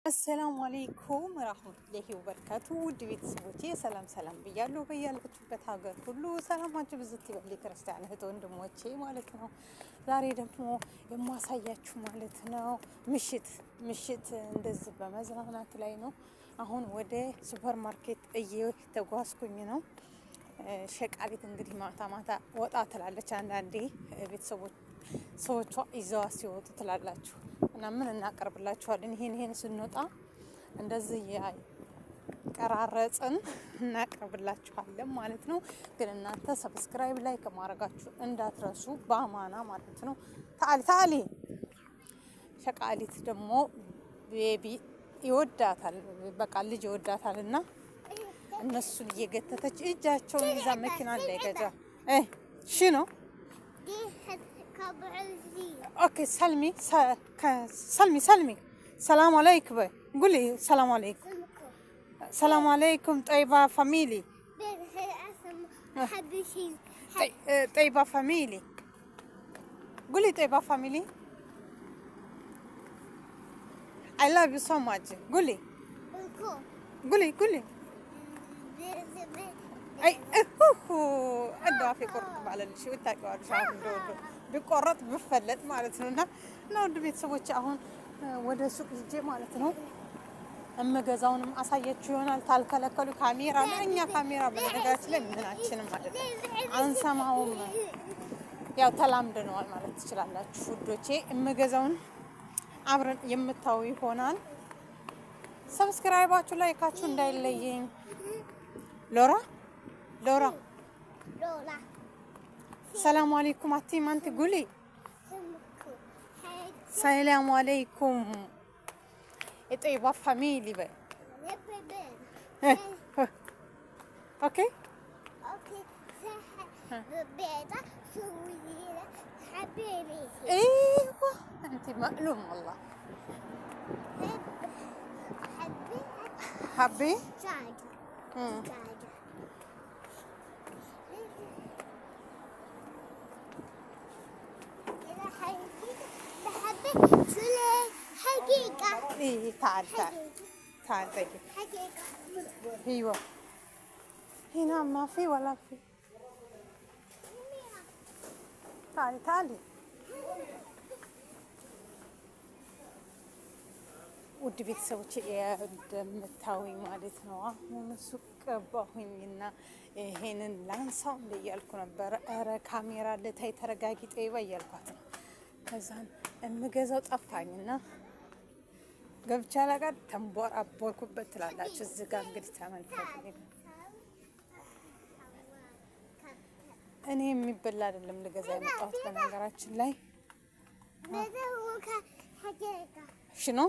السلام عليكم ورحمة الله وبركاته ውድ ቤተሰቦቼ ሰላም ብያለሁ። በያላችሁበት ሀገር ሁሉ ሰላማችሁ ብዝት ይበል። ክርስቲያን እህት ወንድሞቼ ማለት ነው። ዛሬ ደግሞ የማሳያችሁ ማለት ነው ምሽት እንደዚህ በመዝናናት ላይ ነው። አሁን ወደ ሱፐር ማርኬት እየተጓዝኩኝ ነው። ሸቃሊት እንግዲህ ማታ ወጣ ትላለች። አንዳንዴ ሰዎቿ ይዘዋ ሲወጡ ትላላችሁ እና ምን እናቀርብላችኋለን። ይሄን ስንወጣ እንደዚህ ቀራረጽን እናቀርብላችኋለን ማለት ነው። ግን እናንተ ሰብስክራይብ ላይ ከማድረጋችሁ እንዳትረሱ በአማና ማለት ነው። ታሊ ሸቃሊት ደግሞ ቤቢ ይወዳታል፣ በቃ ልጅ ይወዳታል እና እነሱን እየገተተች እጃቸውን ይዛ መኪና እንዳይገዛ ነው። اوكي سلمي سلام عليكم، قولي سلام عليكم. سلام عليكم طيبة فاميلي. طيبة فاميلي، قولي طيبة فاميلي. I love you so much. قولي اي ادوا في قرط على الشيء تاعوا شاف ቢቆረጥ ብፈለጥ ማለት ነውና ውድ ቤተሰቦች አሁን ወደ ሱቅ ሂጄ ማለት ነው እምገዛውንም አሳያችሁ ይሆናል። ታልከለከሉ ካሜራ ለኛ ካሜራ በነገራችን ላይ ምናችንም ማለት ነው አንሰማውም፣ ያው ተላምደነዋል ማለት ትችላላችሁ ውዶቼ። እምገዛውን አብረን የምታዩ ይሆናል። ሰብስክራይባችሁ ላይካችሁ እንዳይለየኝ። ሎራ السلام عليكم عتي ما انت قولي السلام عليكم. طيبة فاميلي بقى. اوكي بيضة سوية حبيبي. ايوه انت مقلوم والله. حبي ايه تعال طيب. حقيقة ايوه هنا ما في ولا في. تعالي ውድ ቤተሰቦቼ እንደምታዩኝ ማለት ነው። አሁን ሱቅ ገባሁኝና ይሄንን ላንሳው እያልኩ ነበረ። ኧረ ካሜራ ልታይ ተረጋጊ ጠይባ እያልኳት ነው። ከዛን እምገዛው ጠፋኝና ገብቻ ለጋር ተንቦራቦርኩበት ትላላችሁ። እዚህ ጋር እንግዲህ ተመልከቱ። እኔ የሚበላ አይደለም ልገዛ የመጣሁት በነገራችን ላይ ሽኖ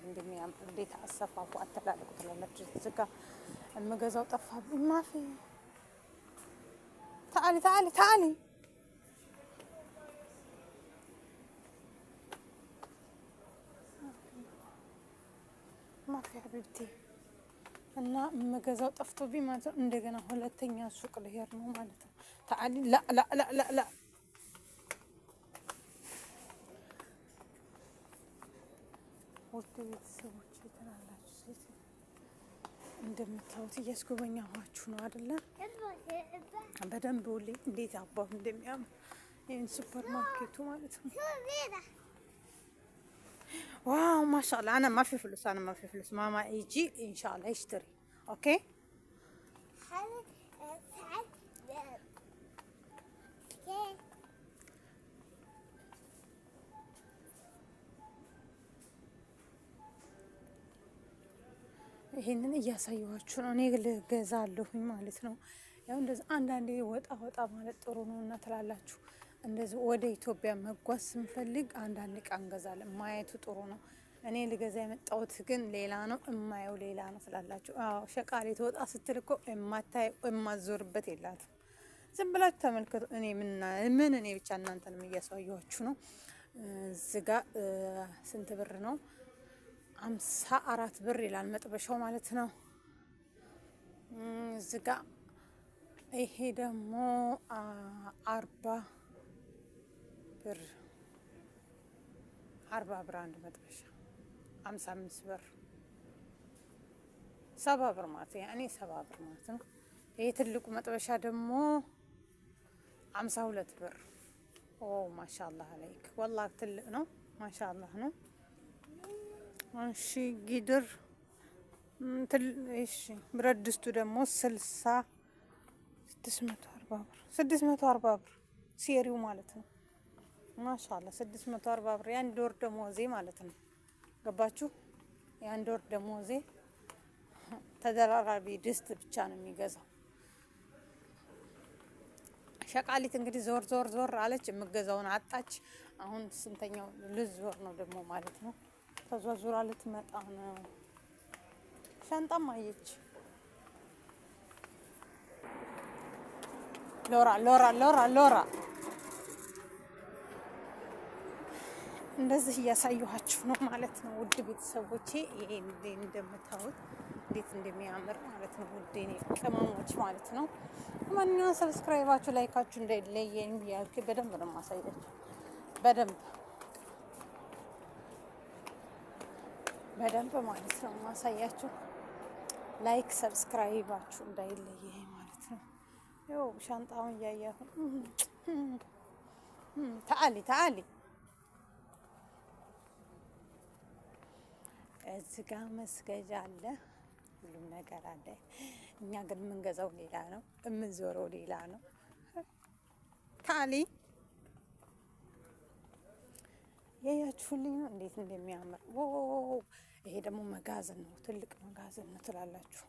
እንደሚያምር እንዴት አሰፋፉ አተላለቁ ትላላችሁ። እዚህ ጋር እምገዛው ጠፋብኝ። ማፊ ታሊ ማፊ ሀቢብቲ እና እምገዛው ጠፍቶብኝ ማለት ነው። እንደገና ሁለተኛ ሱቅ ልሄድ ነው ማለት ነው። ታሊ ላ ውድ ቤተሰቦች ትላላችሁ። እንደምታዩት እያስጎበኛኋችሁ ነው አይደለ? በደንብ ሁሌ እንዴት አባቱ እንደሚያምር ይሄን ሱፐር ማርኬቱ ማለት ነው። واو ما شاء الله. انا ما في فلوس ماما يجي ان شاء الله يشتري. اوكي ይሄንን እያሳየኋችሁ ነው። እኔ ልገዛለሁኝ ማለት ነው። ያው እንደዚህ አንዳንዴ ወጣ ማለት ጥሩ ነው እና ትላላችሁ። እንደዚህ ወደ ኢትዮጵያ መጓዝ ስንፈልግ አንዳንድ ዕቃ እንገዛለን። ማየቱ ጥሩ ነው። እኔ ልገዛ የመጣሁት ግን ሌላ ነው፣ እማየው ሌላ ነው ትላላችሁ። አዎ ሸቃሊት ወጣ ስትል እኮ የማዞርበት የላትም። ዝም ብላችሁ ተመልከቱ። እኔ እኔ ብቻ እናንተንም እያሳየኋችሁ ነው። እዚህ ጋ ስንት ብር ነው? 54 ብር ይላል መጥበሻው ማለት ነው። እዚህ ጋ ይሄ ደግሞ 40 ብር 40 ብር አንድ መጥበሻ 55 ብር 70 ብር ማለት ያኔ 70 ብር ማለት ነው። ይሄ ትልቁ መጥበሻ ደግሞ 52 ብር። ኦ ማሻአላህ አለይክ ወላሂ ትልቅ ነው ማሻአላህ ነው። እሺ ጊድር እሺ ብረት ድስቱ ደግሞ 640 ብር 640 ብር ሴሪው ማለት ነው። ማሻአላህ 640 ብር የአንድ ወር ደሞዜ ማለት ነው። ገባችሁ? የአንድ ወር ደሞዜ ተደራራቢ ድስት ብቻ ነው የሚገዛው። ሸቃሊት እንግዲህ ዞር ዞር ዞር አለች፣ የምገዛውን አጣች። አሁን ስንተኛው ልዞር ነው ደግሞ ማለት ነው። ተዟዙራ ልትመጣ ነው። ሻንጣም አየች። ሎራ ሎራ ሎራ ሎራ እንደዚህ እያሳየኋችሁ ነው ማለት ነው ውድ ቤተሰቦቼ። ይሄ እንደምታዩት እንዴት እንደሚያምር ማለት ነው ውድ የኔ ቅመሞች ማለት ነው። ማንኛውም ሰብስክራይባችሁ ላይካችሁ እንዳይለየኝ ብያልኩ በደንብ ነው የማሳያችሁ። በደንብ ማለት ነው የማሳያችሁ። ላይክ ሰብስክራይባችሁ እንዳይለየኝ ማለት ነው። ያው ሻንጣውን እያያሁ ተአሊ እዚህ ጋር መስገጃ አለ፣ ሁሉም ነገር አለ። እኛ ግን የምንገዛው ሌላ ነው፣ የምንዞረው ሌላ ነው። ታሊ ያያችሁልኝ ነው እንዴት እንደሚያምር። ይሄ ደግሞ መጋዘን ነው፣ ትልቅ መጋዘን ነው ትላላችሁ።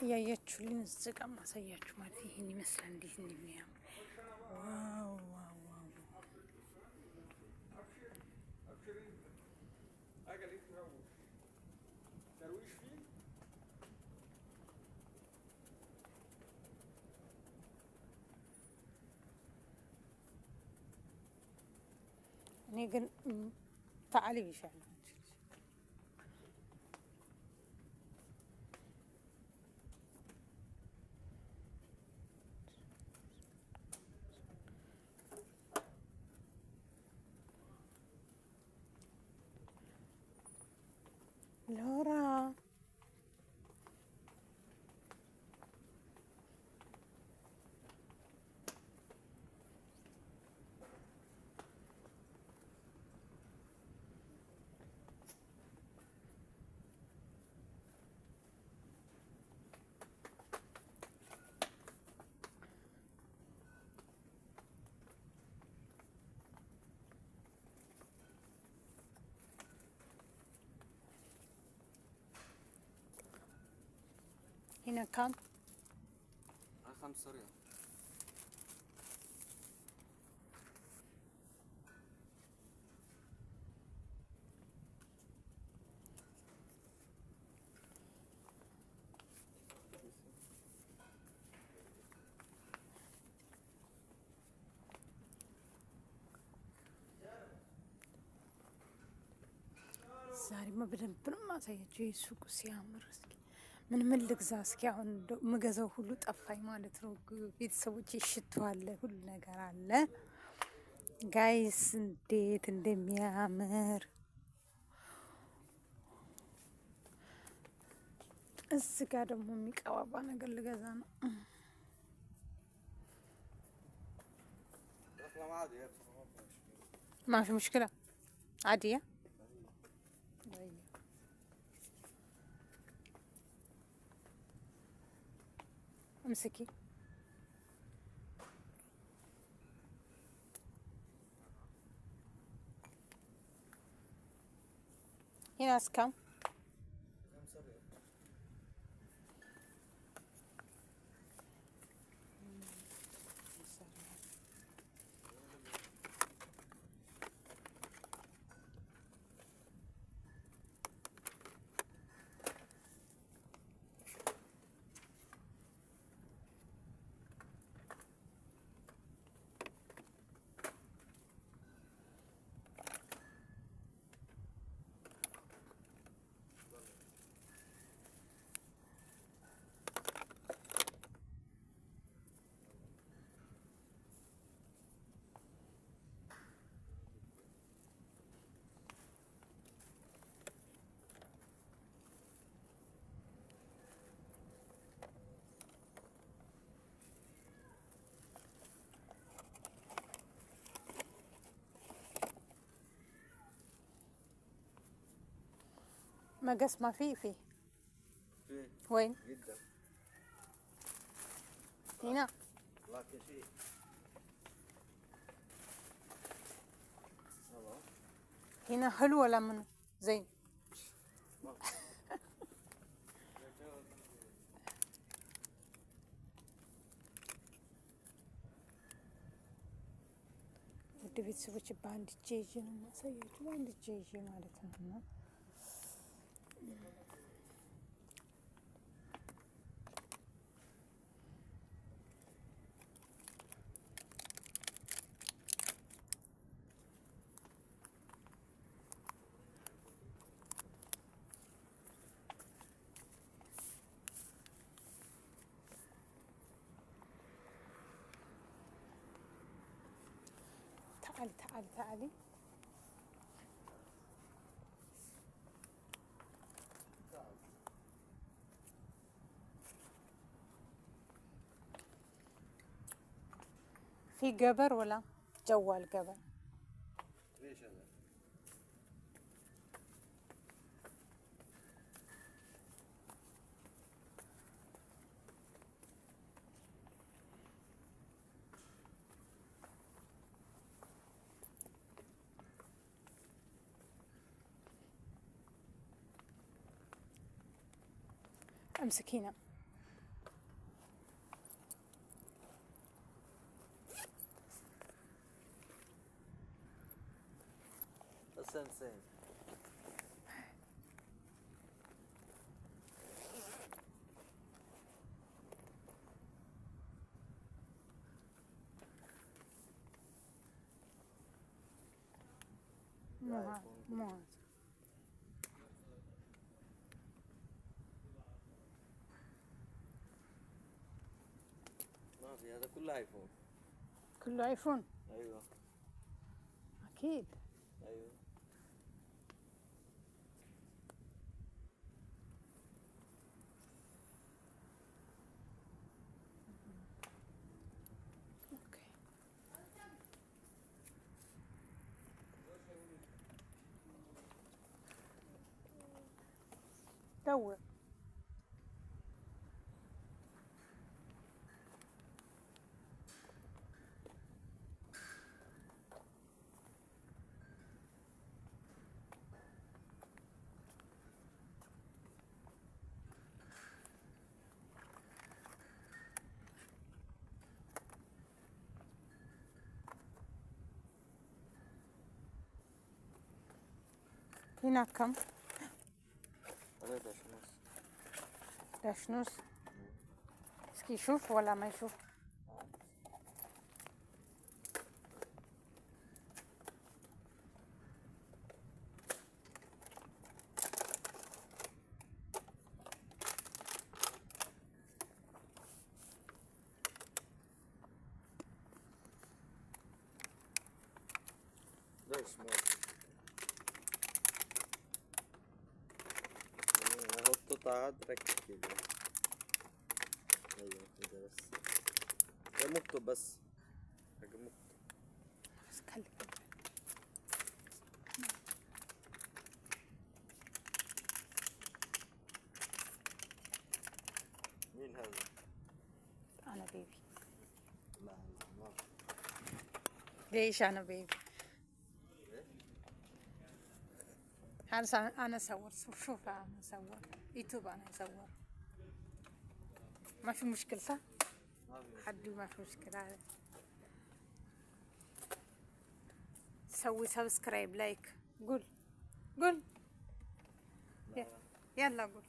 እያያችሁልኝ እዚህ ጋር ማሳያችሁ ማለት ይሄን ይመስላል። እንዴት እንደሚያምር ዋው ዋው ዋው! እኔ ግን ተዓሊብ ይሻላል። ሎራ هنا كم؟ 5 ريال. ዛሬማ በደንብ ነው የማሳያቸው የሱቁ ሲያምር። እስኪ ምን ልግዛ እስኪ? አሁን የምገዛው ሁሉ ጠፋኝ ማለት ነው ቤተሰቦች። ሽቶ አለ፣ ሁሉ ነገር አለ ጋይስ፣ እንዴት እንደሚያምር እዚህ ጋር ደግሞ የሚቀባባ ነገር ልገዛ ነው። ማፊ ሙሽኪላ አዲያ امسكي. هنا كم؟ مقص ما في في وين؟ جدا. هنا. لك يا شيء. هنا حلو ولا منو؟ زين. ውድ ቤተሰቦች በአንድ እጄ ይዤ ነው የማሳያችሁ። በአንድ እጄ ይዤ ማለት ነው። እና تعالي تعالي تعالي. في قبر ولا جوال قبر؟ ليش هذا؟ امسك هنا. سامسونج. مو هذا مو هذا. ما في، هذا كله ايفون. كله ايفون؟ ايوه اكيد. ايوه. اوكي. دور. هنا كم؟ 13 ونص. 11 ونص. اسكي يشوف ولا ما يشوف؟ ليش ما احط قطعة تركب كذا. ايوه كذا بس. ده مكتوب بس. حاجة مكتوب. بس خليك. مين هذا؟ انا بيبي. لا ما في. ليش انا بيبي؟ انا اصور. شوف انا اصور يوتيوب. انا اصور. ما في مشكلة صح؟ ما في. حد ما في مشكلة. سوي سبسكرايب لايك. قول قول. يلا قول.